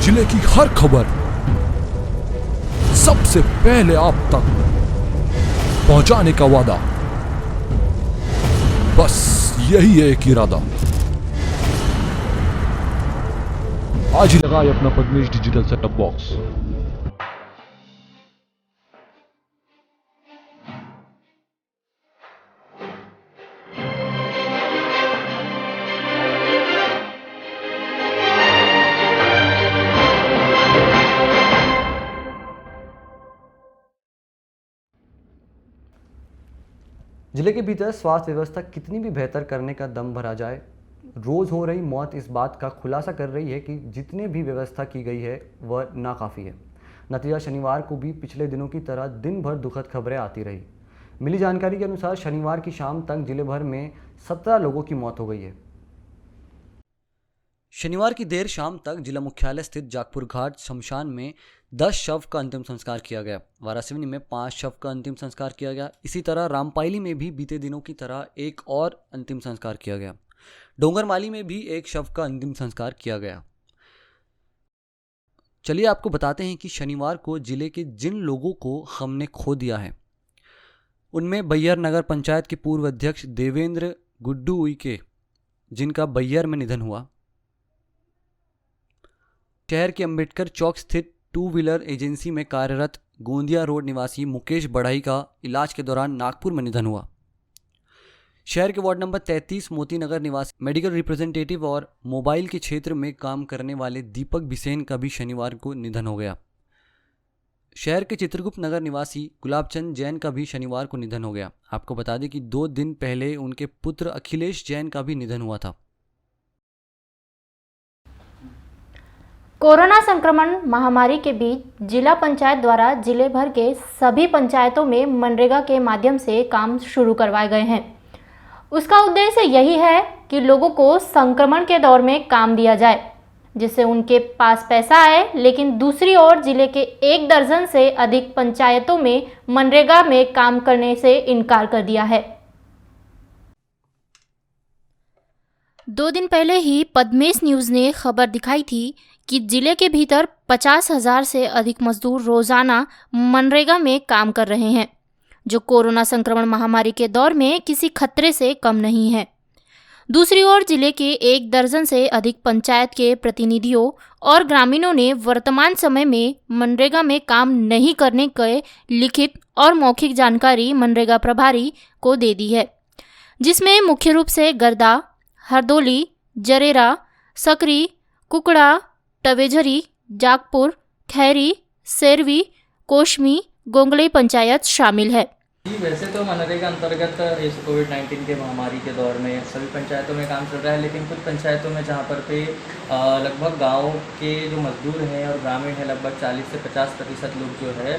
जिले की हर खबर सबसे पहले आप तक पहुंचाने का वादा, बस यही है एक इरादा। आज ही लगाए अपना पद्मेश डिजिटल सेटअप बॉक्स। जिले के भीतर स्वास्थ्य व्यवस्था कितनी भी बेहतर करने का दम भरा जाए, रोज़ हो रही मौत इस बात का खुलासा कर रही है कि जितने भी व्यवस्था की गई है वह नाकाफ़ी है। नतीजा शनिवार को भी पिछले दिनों की तरह दिन भर दुखद खबरें आती रही। मिली जानकारी के अनुसार शनिवार की शाम तक जिले भर में 17 लोगों की मौत हो गई है। शनिवार की देर शाम तक जिला मुख्यालय स्थित जागपुर घाट शमशान में 10 शव का अंतिम संस्कार किया गया। वारासिवनी में 5 शव का अंतिम संस्कार किया गया। इसी तरह रामपायली में भी बीते दिनों की तरह एक और अंतिम संस्कार किया गया। डोंगरमाली में भी एक शव का अंतिम संस्कार किया गया। चलिए आपको बताते हैं कि शनिवार को जिले के जिन लोगों को हमने खो दिया है उनमें बैयर नगर पंचायत के पूर्व अध्यक्ष देवेंद्र गुड्डू उइके, जिनका बैयर में निधन हुआ। शहर के अंबेडकर चौक स्थित 2 व्हीलर एजेंसी में कार्यरत गोंदिया रोड निवासी मुकेश बढ़ाई का इलाज के दौरान नागपुर में निधन हुआ। शहर के वार्ड नंबर 33 मोती नगर निवासी मेडिकल रिप्रेजेंटेटिव और मोबाइल के क्षेत्र में काम करने वाले दीपक बिसेन का भी शनिवार को निधन हो गया। शहर के चित्रगुप्त नगर निवासी गुलाबचंद जैन का भी शनिवार को निधन हो गया। आपको बता दें कि 2 दिन पहले उनके पुत्र अखिलेश जैन का भी निधन हुआ था। कोरोना संक्रमण महामारी के बीच जिला पंचायत द्वारा जिले भर के सभी पंचायतों में मनरेगा के माध्यम से काम शुरू करवाए गए हैं। उसका उद्देश्य यही है कि लोगों को संक्रमण के दौर में काम दिया जाए, जिससे उनके पास पैसा आए। लेकिन दूसरी ओर जिले के 1 दर्जन से अधिक पंचायतों में मनरेगा में काम करने से इनकार कर दिया है। 2 दिन पहले ही पद्मेश न्यूज ने खबर दिखाई थी कि जिले के भीतर 50,000 से अधिक मजदूर रोजाना मनरेगा में काम कर रहे हैं, जो कोरोना संक्रमण महामारी के दौर में किसी खतरे से कम नहीं है। दूसरी ओर जिले के 1 दर्जन से अधिक पंचायत के प्रतिनिधियों और ग्रामीणों ने वर्तमान समय में मनरेगा में काम नहीं करने के लिखित और मौखिक जानकारी मनरेगा प्रभारी को दे दी है, जिसमें मुख्य रूप से गर्दा, हरदोली, जरेरा, सकरी, कुकड़ा, टवेझरी, जागपुर, खैरी, सेरवी, कोशमी, गोंगलई पंचायत शामिल है। जी, वैसे तो मनरेगा अंतर्गत इस कोविड-19 के महामारी के दौर में सभी पंचायतों में काम चल रहा है, लेकिन कुछ पंचायतों में जहाँ पर पे लगभग गांव के जो मजदूर हैं और ग्रामीण हैं, लगभग 40 से 50% लोग जो है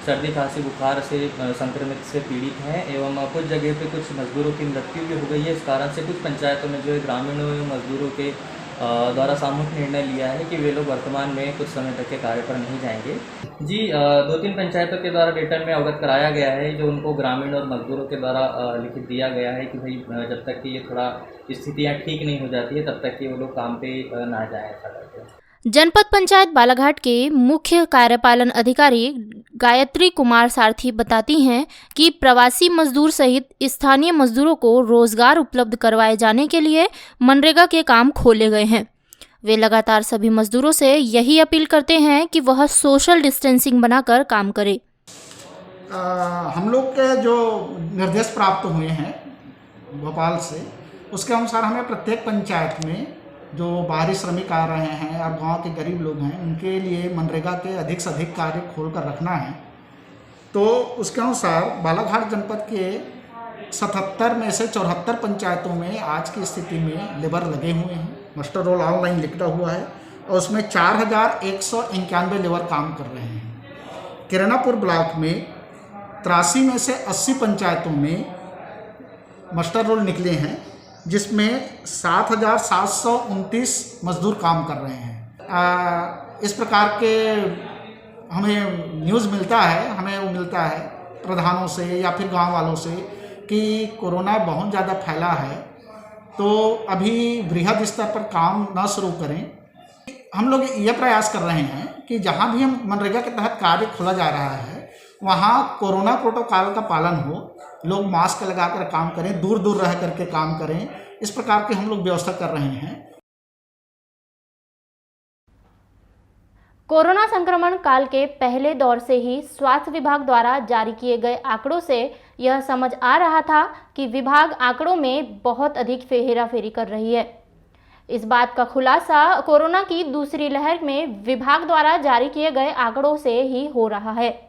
सर्दी खांसी बुखार से संक्रमित से पीड़ित हैं एवं कुछ जगह पे कुछ मजदूरों की मृत्यु भी हो गई है। इस कारण से कुछ पंचायतों में जो है ग्रामीणों एवं मजदूरों के द्वारा सामूहिक निर्णय लिया है कि वे लोग वर्तमान में कुछ समय तक के कार्य पर नहीं जाएंगे। जी, 2-3 पंचायतों के द्वारा रिटर्न में अवगत कराया गया है, जो उनको ग्रामीण और मजदूरों के द्वारा लिखित दिया गया है कि भाई जब तक कि ये थोड़ा स्थितियाँ ठीक नहीं हो जाती है तब तक कि वो लोग काम पे ना जाएँ ऐसा करके। जनपद पंचायत बालाघाट के मुख्य कार्यपालन अधिकारी गायत्री कुमार सारथी बताती हैं कि प्रवासी मजदूर सहित स्थानीय मजदूरों को रोजगार उपलब्ध करवाए जाने के लिए मनरेगा के काम खोले गए हैं। वे लगातार सभी मजदूरों से यही अपील करते हैं कि वह सोशल डिस्टेंसिंग बनाकर काम करे। हम लोग के जो निर्देश प्राप्त हुए हैं भोपाल से, उसके अनुसार हमें प्रत्येक पंचायत में जो बाहरी श्रमिक आ रहे हैं और गांव के गरीब लोग हैं, उनके लिए मनरेगा के अधिक से अधिक कार्य खोल कर रखना है। तो उसके अनुसार बालाघाट जनपद के 77 में से 74 पंचायतों में आज की स्थिति में लेबर लगे हुए हैं। मास्टर रोल ऑनलाइन लिखा हुआ है और उसमें 4191 लेबर काम कर रहे हैं। किरणापुर ब्लॉक में 83 में से 80 पंचायतों में मास्टर रोल निकले हैं, जिसमें 7,729 मजदूर काम कर रहे हैं। इस प्रकार के हमें न्यूज़ मिलता है, हमें वो मिलता है प्रधानों से या फिर गांव वालों से कि कोरोना बहुत ज़्यादा फैला है, तो अभी बृहद स्तर पर काम न शुरू करें। हम लोग ये प्रयास कर रहे हैं कि जहाँ भी हम मनरेगा के तहत कार्य खोला जा रहा है वहाँ कोरोना प्रोटोकॉल का पालन हो, लोग मास्क लगा कर काम करें, दूर दूर रह करके काम करें, इस प्रकार की हम लोग व्यवस्था कर रहे हैं। कोरोना संक्रमण काल के पहले दौर से ही स्वास्थ्य विभाग द्वारा जारी किए गए आंकड़ों से यह समझ आ रहा था कि विभाग आंकड़ों में बहुत अधिक हेराफेरी कर रही है। इस बात का खुलासा कोरोना की दूसरी लहर में विभाग द्वारा जारी किए गए आंकड़ों से ही हो रहा है।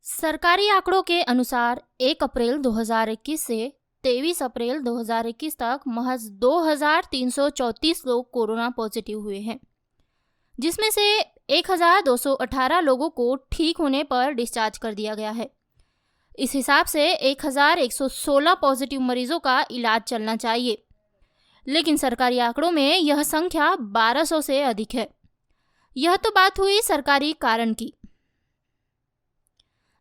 सरकारी आंकड़ों के अनुसार 1 अप्रैल 2021 से 23 अप्रैल 2021 तक महज 2334 लोग कोरोना पॉजिटिव हुए हैं, जिसमें से 1218 लोगों को ठीक होने पर डिस्चार्ज कर दिया गया है। इस हिसाब से 1116 पॉजिटिव मरीजों का इलाज चलना चाहिए, लेकिन सरकारी आंकड़ों में यह संख्या 1200 से अधिक है। यह तो बात हुई सरकारी कारण की।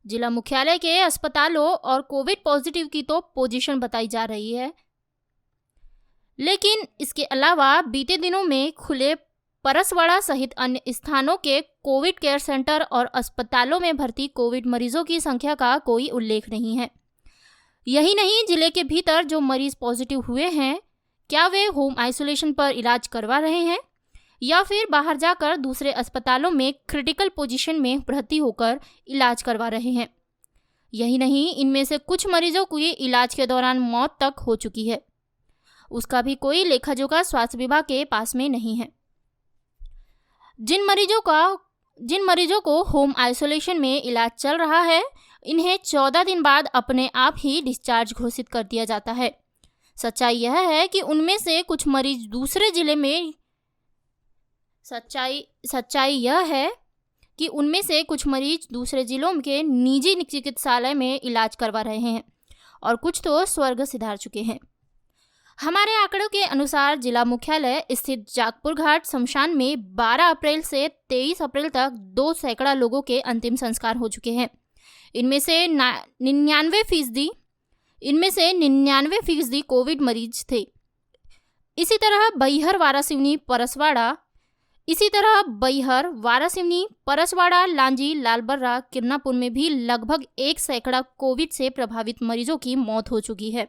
जिला मुख्यालय के अस्पतालों और कोविड पॉजिटिव की तो पोजीशन बताई जा रही है, लेकिन इसके अलावा बीते दिनों में खुले परसवाड़ा सहित अन्य स्थानों के कोविड केयर सेंटर और अस्पतालों में भर्ती कोविड मरीजों की संख्या का कोई उल्लेख नहीं है। यही नहीं, जिले के भीतर जो मरीज पॉजिटिव हुए हैं, क्या वे होम आइसोलेशन पर इलाज करवा रहे हैं या फिर बाहर जाकर दूसरे अस्पतालों में क्रिटिकल पोजीशन में भर्ती होकर इलाज करवा रहे हैं। यही नहीं, इनमें से कुछ मरीजों की इलाज के दौरान मौत तक हो चुकी है। उसका भी कोई लेखा-जोखा स्वास्थ्य विभाग के पास में नहीं है। जिन मरीजों को होम आइसोलेशन में इलाज चल रहा है, इन्हें 14 दिन बाद अपने आप ही डिस्चार्ज घोषित कर दिया जाता है। सच्चाई यह है कि उनमें से कुछ मरीज दूसरे जिले में सच्चाई यह है कि उनमें से कुछ मरीज दूसरे जिलों के निजी चिकित्सालय में इलाज करवा रहे हैं और कुछ तो स्वर्ग सिधार चुके हैं। हमारे आंकड़ों के अनुसार जिला मुख्यालय स्थित जागपुर घाट शमशान में 12 अप्रैल से 23 अप्रैल तक 2 सैकड़ा लोगों के अंतिम संस्कार हो चुके हैं। इनमें से 99% कोविड मरीज थे। इसी तरह बैहर वारासिवनी परसवाड़ा लांजी लालबर्रा किरनापुर में भी लगभग 1 सैकड़ा कोविड से प्रभावित मरीजों की मौत हो चुकी है।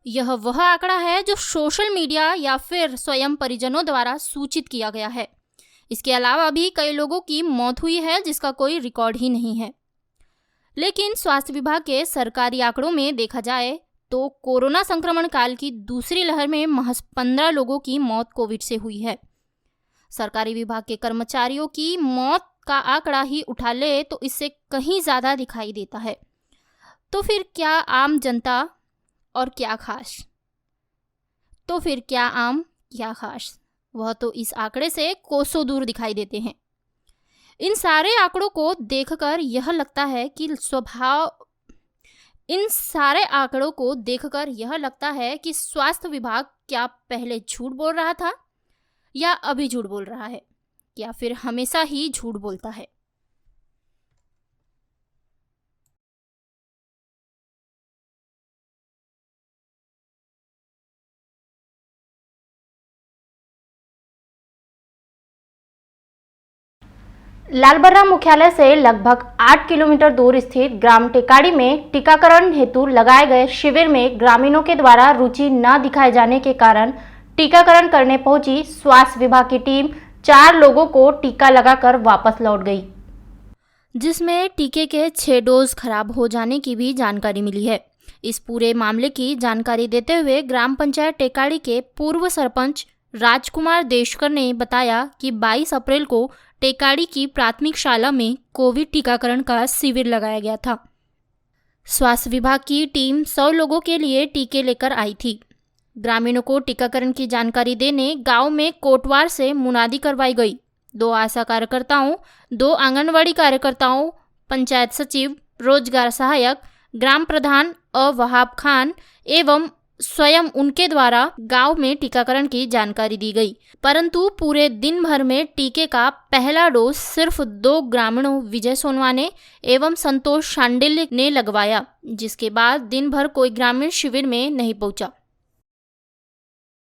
यह वह आंकड़ा है जो सोशल मीडिया या फिर स्वयं परिजनों द्वारा सूचित किया गया है। इसके अलावा भी कई लोगों की मौत हुई है जिसका कोई रिकॉर्ड ही नहीं है। लेकिन स्वास्थ्य विभाग के सरकारी आंकड़ों में देखा जाए तो कोरोना संक्रमण काल की दूसरी लहर में महज 15 लोगों की मौत कोविड से हुई है। सरकारी विभाग के कर्मचारियों की मौत का आंकड़ा ही उठा ले तो इससे कहीं ज़्यादा दिखाई देता है। तो फिर क्या आम और क्या खास, वह तो इस आंकड़े से कोसों दूर दिखाई देते हैं। इन सारे आंकड़ों को देखकर यह लगता है कि स्वास्थ्य विभाग क्या पहले झूठ बोल रहा था या अभी झूठ बोल रहा है या फिर हमेशा ही झूठ बोलता है। लालबर्रा मुख्यालय से लगभग 8 किलोमीटर दूर स्थित ग्राम टेकाड़ी में टीकाकरण हेतु लगाए गए शिविर में ग्रामीणों के द्वारा रुचि न दिखाए जाने के कारण टीकाकरण करने पहुंची स्वास्थ्य विभाग की टीम 4 लोगों को टीका लगाकर वापस लौट गई, जिसमें टीके के 6 डोज खराब हो जाने की भी जानकारी मिली है। इस पूरे मामले की जानकारी देते हुए ग्राम पंचायत टेकाड़ी के पूर्व सरपंच राजकुमार देशकर ने बताया कि 22 अप्रैल को टेकाड़ी की प्राथमिक शाला में कोविड टीकाकरण का शिविर लगाया गया था। स्वास्थ्य विभाग की टीम 100 लोगों के लिए टीके लेकर आई थी। ग्रामीणों को टीकाकरण की जानकारी देने गांव में कोटवार से मुनादी करवाई गई। 2 आशा कार्यकर्ताओं, 2 आंगनवाड़ी कार्यकर्ताओं, पंचायत सचिव, रोजगार सहायक, ग्राम प्रधान वहाब खान एवं स्वयं उनके द्वारा गांव में टीकाकरण की जानकारी दी गई, परंतु पूरे दिन भर में टीके का पहला डोज सिर्फ 2 ग्रामीणों विजय सोनवाने एवं संतोष शांडिल्य ने लगवाया, जिसके बाद दिन भर कोई ग्रामीण शिविर में नहीं पहुंचा।